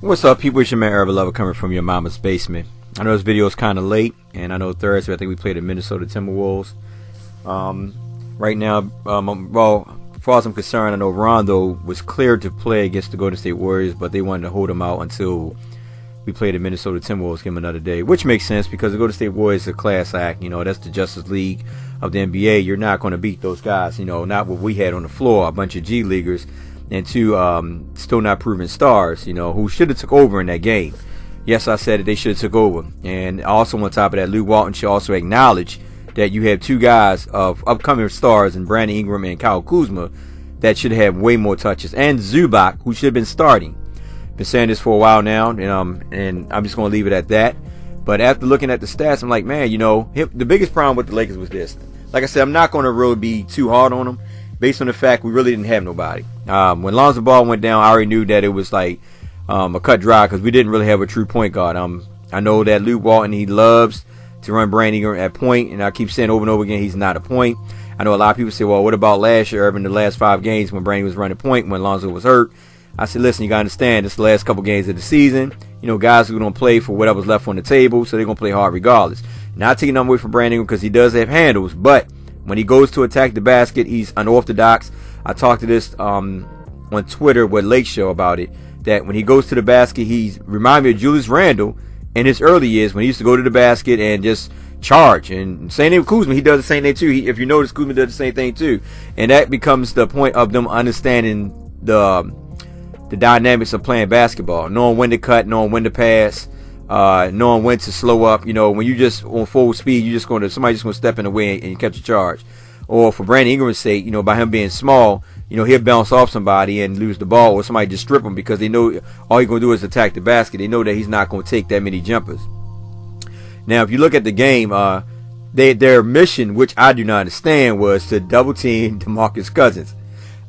What's up, people? It's your man Urban Lover coming from your mama's basement. I know this video is kind of late, and I know Thursday I think we played the Minnesota Timberwolves. Right now, well, as far as I'm concerned, I know Rondo was cleared to play against the Golden State Warriors, but they wanted to hold him out until we play the Minnesota Timberwolves, give him another day, which makes sense because the Golden State Warriors is a class act. You know, that's the Justice League of the NBA. You're not going to beat those guys. You know, not what we had on the floor, a bunch of G Leaguers and two still not proven stars, you know, who should have took over in that game. Yes, I said it, they should have took over. And also on top of that, Luke Walton should also acknowledge that you have two guys of upcoming stars in Brandon Ingram and Kyle Kuzma that should have way more touches, and Zubac, who should have been starting. Been saying this for a while now, and I'm just going to leave it at that. But after looking at the stats, I'm like, man, you know, the biggest problem with the Lakers was this. Like I said, I'm not going to really be too hard on them, based on the fact we really didn't have nobody. When Lonzo Ball went down, I already knew that it was like a cut dry because we didn't really have a true point guard. I know that Luke Walton, he loves to run Brandon Ingram at point, and I keep saying over and over again he's not a point. I know a lot of people say, well, what about last year, Urban, the last 5 games when Brandon was running point when Lonzo was hurt? I said, listen, you got to understand, this is the last couple games of the season. You know, guys are going to play for whatever's left on the table, so they're going to play hard regardless. Not taking nothing away from Brandon Ingram because he does have handles, but when he goes to attack the basket, he's unorthodox. I talked to this on Twitter with Lake Show about it, that when he goes to the basket, he reminds me of Julius Randle in his early years when he used to go to the basket and just charge. And same thing with Kuzma, he does the same thing too. If you notice, Kuzma does the same thing too. And that becomes the point of them understanding the dynamics of playing basketball, knowing when to cut, knowing when to pass, knowing when to slow up. You know, when you just on full speed, somebody's just gonna step in the way and catch a charge. Or for Brandon Ingram's sake, you know, by him being small, you know, he'll bounce off somebody and lose the ball, or somebody just strip him because they know all he's gonna do is attack the basket. They know that he's not gonna take that many jumpers. Now, if you look at the game, their mission, which I do not understand, was to double team DeMarcus Cousins.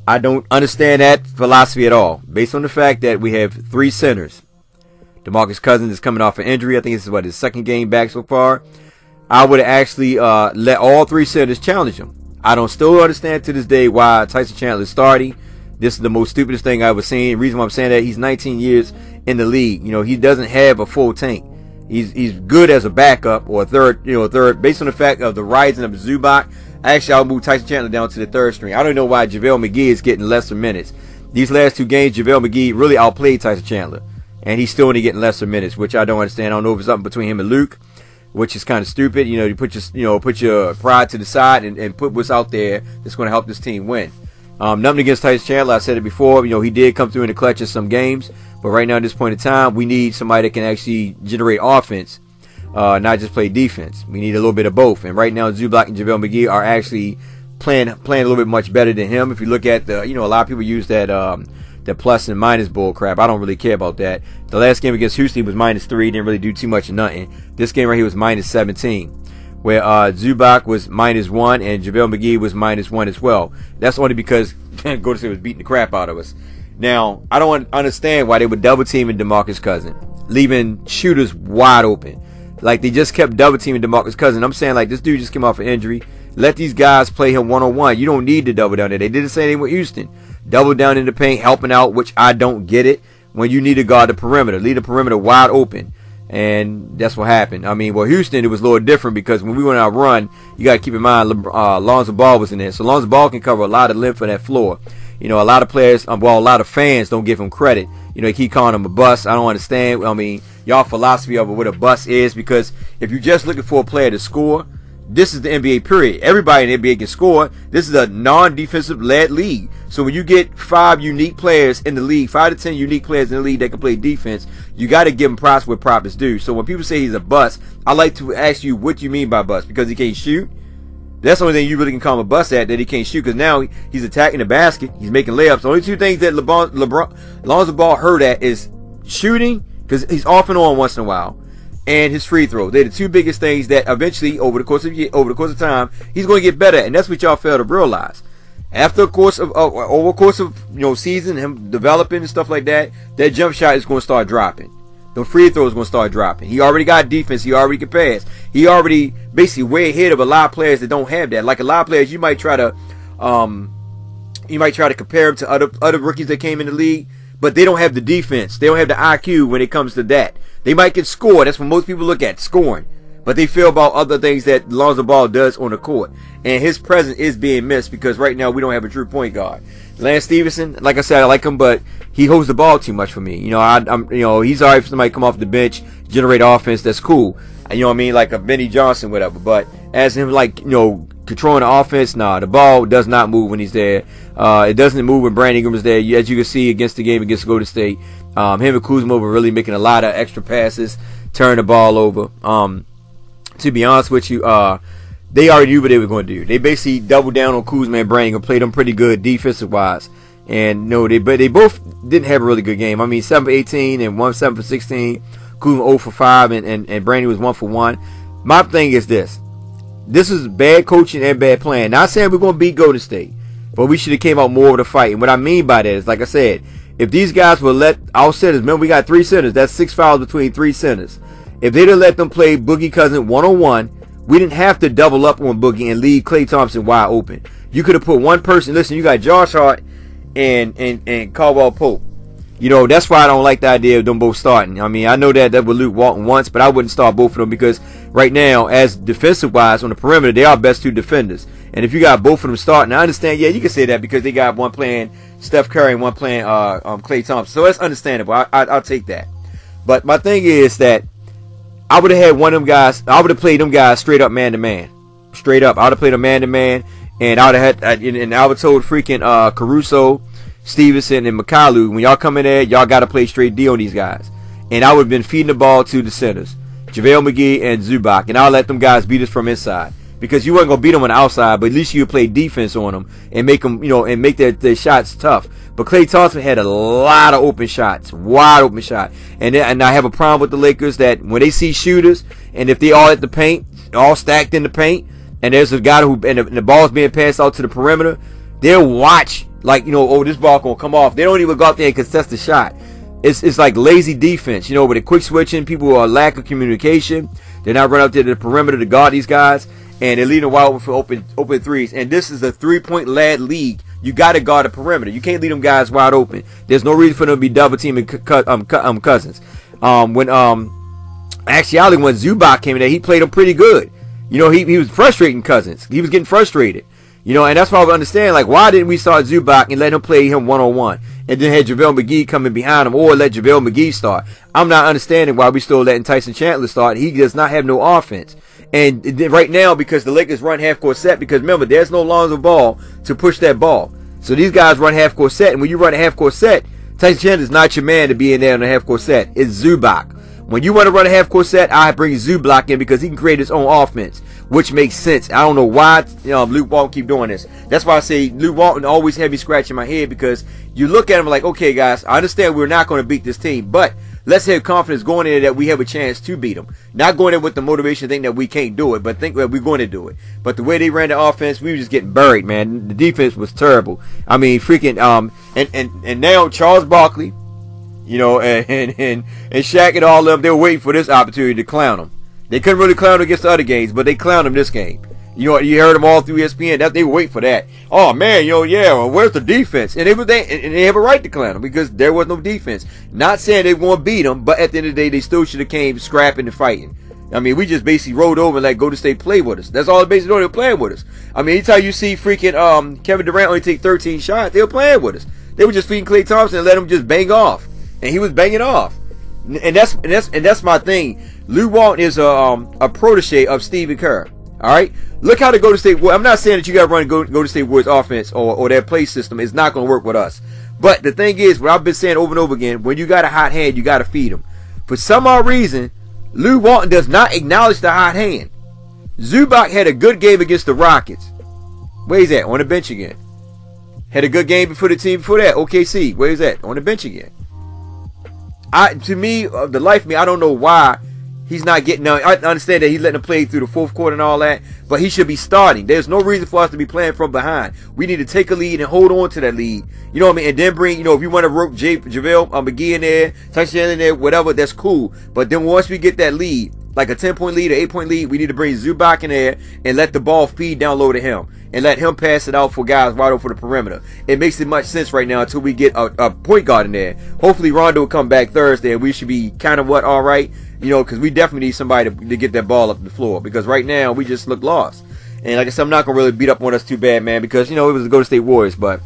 I don't understand that philosophy at all, based on the fact that we have 3 centers. DeMarcus Cousins is coming off an injury. I think this is his second game back so far. I would have actually let all 3 centers challenge him. I don't still understand to this day why Tyson Chandler is starting. This is the most stupidest thing I've ever seen. The reason why I'm saying that, he's 19 years in the league. You know, he doesn't have a full tank. He's good as a backup or a third, based on the fact of the rising of Zubac. Actually, I'll move Tyson Chandler down to the 3rd string. I don't know why JaVale McGee is getting lesser minutes. These last 2 games, JaVale McGee really outplayed Tyson Chandler, and he's still only getting lesser minutes, which I don't understand. I don't know if it's something between him and Luke, which is kind of stupid. You know, you put your pride to the side and put what's out there that's going to help this team win. Nothing against Tyson Chandler. I said it before. You know, he did come through in the clutch in some games, but right now at this point in time, we need somebody that can actually generate offense, not just play defense. We need a little bit of both. And right now, Zubac and JaVale McGee are actually playing a little bit much better than him. If you look at a lot of people use that plus and minus bull crap. I don't really care about that. The last game against Houston was -3. Didn't really do too much of nothing. This game right here was -17, where Zubac was -1 and JaVale McGee was -1 as well. That's only because Golden State was beating the crap out of us. Now, I don't understand why they would double teaming DeMarcus Cousins, leaving shooters wide open. Like, they just kept double teaming DeMarcus Cousins. I'm saying, like, this dude just came off an injury. Let these guys play him one-on-one. You don't need to double down there. They did the same thing with Houston. Double down in the paint, helping out, which I don't get it. When you need to guard the perimeter, leave the perimeter wide open. And that's what happened. I mean, well, Houston, it was a little different because when we went out run, you got to keep in mind, Lonzo Ball was in there. So Lonzo Ball can cover a lot of length on that floor. You know, a lot of players, a lot of fans don't give him credit. You know, they keep calling him a bust. I don't understand. I mean, y'all philosophy of what a bust is, because if you're just looking for a player to score, this is the NBA period. Everybody in the NBA can score. This is a non-defensive led league. So when you get 5 unique players in the league, 5 to 10 unique players in the league that can play defense, you got to give him props where props is due. So when people say he's a bust, I like to ask you, what you mean by bust? Because he can't shoot? That's the only thing you really can call him a bust at, that he can't shoot, because now he's attacking the basket. He's making layups. The only 2 things that Lonzo Ball hurt at is shooting, because he's off and on once in a while, and his free throw. They're the 2 biggest things that eventually, over the course of time, he's going to get better at, and that's what y'all fail to realize. After a course of over a course of season, him developing and stuff like that, that jump shot is going to start dropping. The free throw is going to start dropping. He already got defense. He already can pass. He already basically way ahead of a lot of players that don't have that. Like a lot of players, you might try to compare him to other rookies that came in the league. but they don't have the defense. They don't have the IQ when it comes to that. They might get scored. That's what most people look at, scoring. But they feel about other things that Lonzo Ball does on the court. And his presence is being missed because right now we don't have a true point guard. Lance Stevenson, like I said, I like him, but he holds the ball too much for me. You know, he's all right for somebody to come off the bench, generate offense. That's cool. You know what I mean? Like a Benny Johnson, whatever. But as him, like, you know, controlling the offense, nah, the ball does not move when he's there. It doesn't move when Brandon Ingram is there. As you can see against the game against Golden State, him and Kuzma were really making a lot of extra passes, turning the ball over. To be honest with you, they already knew what they were going to do. They basically doubled down on Kuzma and Brandon and played them pretty good defensive wise. And no, they both didn't have a really good game. I mean, 7 for 18 and 1 7 for 16. Kuzma 0 for 5 and Brandon was 1 for 1. My thing is this. This is bad coaching and bad playing. Not saying we're going to beat Golden State, but we should have came out more with a fight. And what I mean by that is, like I said, if these guys will let our centers, remember we got 3 centers. That's 6 fouls between 3 centers. If they'd have let them play Boogie Cousins one-on-one, we didn't have to double up on Boogie and leave Klay Thompson wide open. You could have put one person. Listen, you got Josh Hart and Caldwell Pope. You know, that's why I don't like the idea of them both starting. I mean, I know that with Luke Walton once, but I wouldn't start both of them because right now, as defensive-wise on the perimeter, they are best 2 defenders. And if you got both of them starting, I understand, yeah, you can say that because they got one playing Steph Curry and one playing Klay Thompson. So that's understandable. I'll take that. But my thing is that I would have had one of them guys. I would have played them guys straight up man to man, straight up. I would have played a man to man, and I would have had. And I would have told freaking Caruso, Stevenson, and McCallum, when y'all come in there, y'all got to play straight D on these guys. And I would have been feeding the ball to the centers, JaVale McGee and Zubac, and I'll let them guys beat us from inside because you weren't gonna beat them on the outside, but at least you would play defense on them and make them, you know, and make their shots tough. But Klay Thompson had a lot of open shots, wide open shot. And I have a problem with the Lakers that when they see shooters, and if they all at the paint, all stacked in the paint, and there's a guy who, and the ball's being passed out to the perimeter, they'll watch, like, you know, oh, this ball gonna come off. They don't even go out there and contest the shot. It's like lazy defense, you know, with the quick switching, people are lack of communication. They're not running out there to the perimeter to guard these guys, and they're leaving them wide open for open threes. And this is a 3-point lad league. You got to guard the perimeter. You can't leave them guys wide open. There's no reason for them to be double teaming Cousins. When Zubac came in there, he played him pretty good. You know, he was frustrating Cousins. He was getting frustrated. You know, and that's why I would understand, like, why didn't we start Zubac and let him play him one-on-one? And then had JaVale McGee coming behind him, or let JaVale McGee start. I'm not understanding why we still letting Tyson Chandler start. He does not have no offense. And right now, because the Lakers run half-court set, because remember, there's no Lonzo Ball to push that ball. So these guys run half-court set, and when you run a half-court set, Tyson Chandler is not your man to be in there on a half-court set. It's Zubac. When you want to run a half-court set, I bring Zubac in because he can create his own offense, which makes sense. I don't know why Luke Walton keep doing this. That's why I say Luke Walton always had me scratching my head, because you look at him like, okay, guys, I understand we're not going to beat this team, but let's have confidence going in there that we have a chance to beat them. Not going in with the motivation thing that we can't do it, but think that we're going to do it. But the way they ran the offense, we were just getting buried, man. The defense was terrible. I mean, freaking and now Charles Barkley, you know, and Shaq and all of them, they were waiting for this opportunity to clown them. They couldn't really clown them against the other games, but they clowned them this game. You know, you heard them all through ESPN. That they were waiting for that. Oh man, well, where's the defense? And they have a right to clown them because there was no defense. Not saying they won't beat them, but at the end of the day, they still should have came scrapping and fighting. I mean, we just basically rolled over and let Golden State play with us. That's all they basically know. They're playing with us. I mean, anytime you see freaking Kevin Durant only take 13 shots, they were playing with us. They were just feeding Klay Thompson and let him just bang off, and he was banging off. And that's my thing. Luke Walton is a protege of Stephen Kerr. All right, look how the Golden State. I'm not saying that you got to run Golden State Warriors offense or their play system is not going to work with us. But the thing is, what I've been saying over and over again, when you got a hot hand, you got to feed them. For some odd reason, Luke Walton does not acknowledge the hot hand. Zubac had a good game against the Rockets. Where he's at? On the bench again. Had a good game before the team before that. OKC. Where he's at? On the bench again. To me, the life of me, I don't know why he's not getting. Now, I understand that he's letting him play through the fourth quarter and all that, but he should be starting. There's no reason for us to be playing from behind. We need to take a lead and hold on to that lead. You know what I mean? And then bring, if you want to rope JaVale McGee in there, Tyson Chandler in there, whatever, that's cool. But then once we get that lead, like a 10-point lead or 8-point lead, we need to bring Zubac in there and let the ball feed down low to him and let him pass it out for guys wide open for the perimeter. It makes it much sense right now until we get a point guard in there. Hopefully Rondo will come back Thursday and we should be kind of all right, you know, because we definitely need somebody to get that ball up the floor, because right now we just look lost. And like I said, I'm not gonna really beat up on us too bad, man, because you know it was the Golden State Warriors, but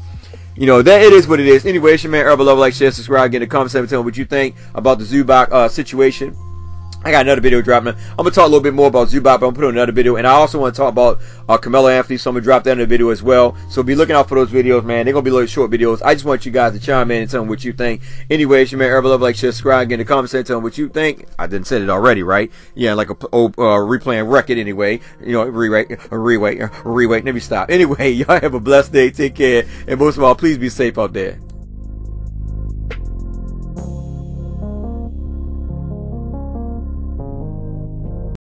you know, that it is what it is. Anyway, it's your man Herbal Love. Like, share, subscribe, get in the comment section, tell me what you think about the Zubac situation. I got another video dropping. I'm going to talk a little bit more about Zubac, but I'm going to put on another video. And I also want to talk about Carmelo Anthony, so I'm going to drop that in the video as well. So be looking out for those videos, man. They're going to be little short videos. I just want you guys to chime in and tell me what you think. Anyway, it's your man Herbal Love. Like, share, subscribe, get in the comment section, tell me what you think. I didn't say it already, right? Yeah, like a replaying record anyway. You know, rewait. Let me stop. Anyway, y'all have a blessed day. Take care. And most of all, please be safe out there.